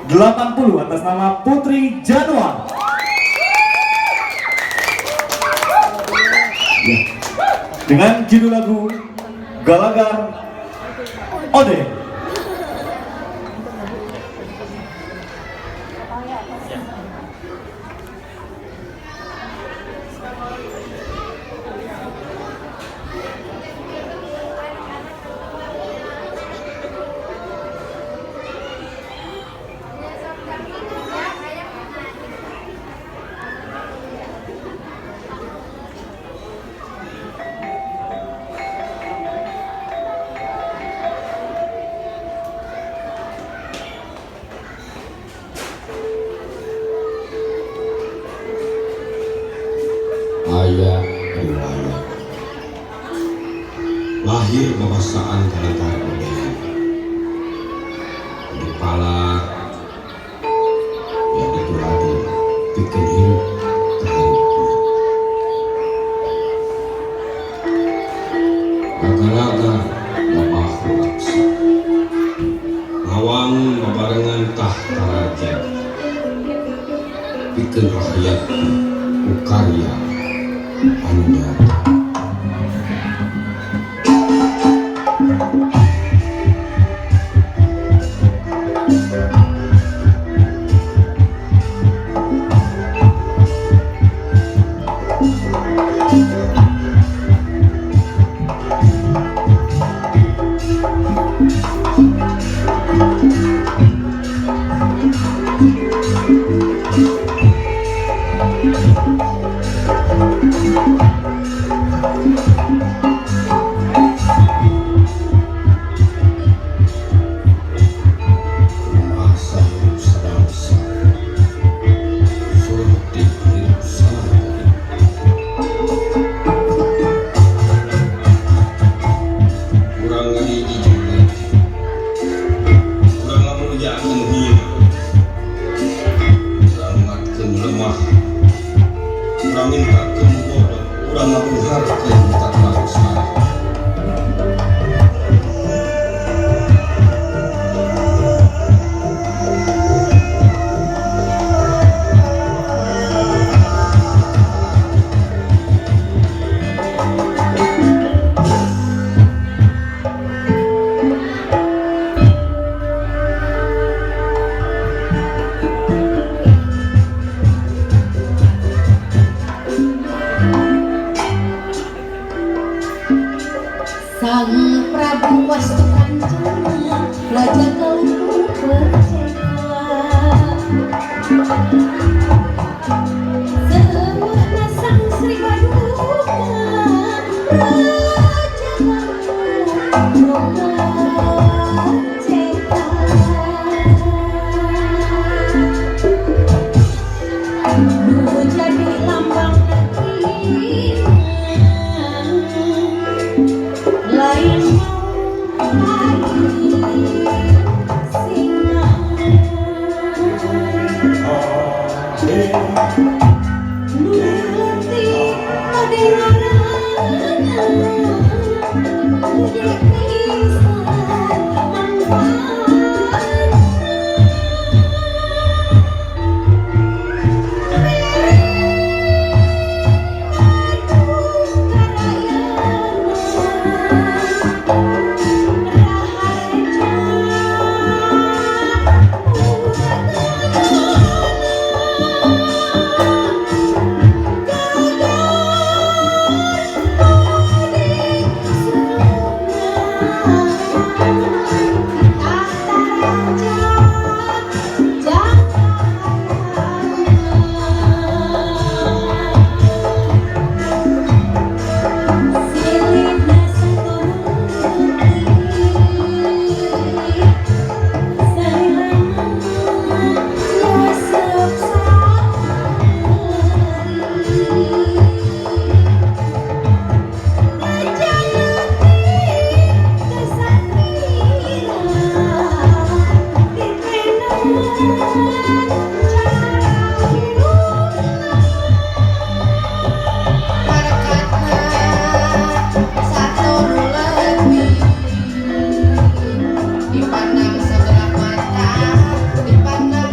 80 atas nama Putri Januar. Ya. Dengan judul lagu Galagar Ode. Ayah riwayat lahir babasaan Galagar Ode di pala yang diturati bikin hidup terhadap Gagalaga babah raksa ngawang babarengan tahta raja bikin rakyat ukarya Anda. Kurang minta kembodoh, kurang menghargai tak bangsa. Sang Prabu Wastukancana Raja Galuh bercela semuanya sang Sri Paduka Raja Galuh bercela nu jadi lambang negeri lain dipandang sebelah mata, dipandang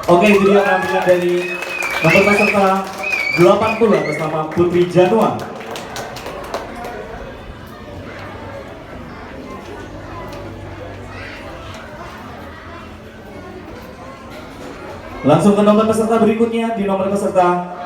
Oke, itu dia penampilan dari nomor peserta 80 atas nama Putri Januar. Langsung ke nomor peserta berikutnya di nomor peserta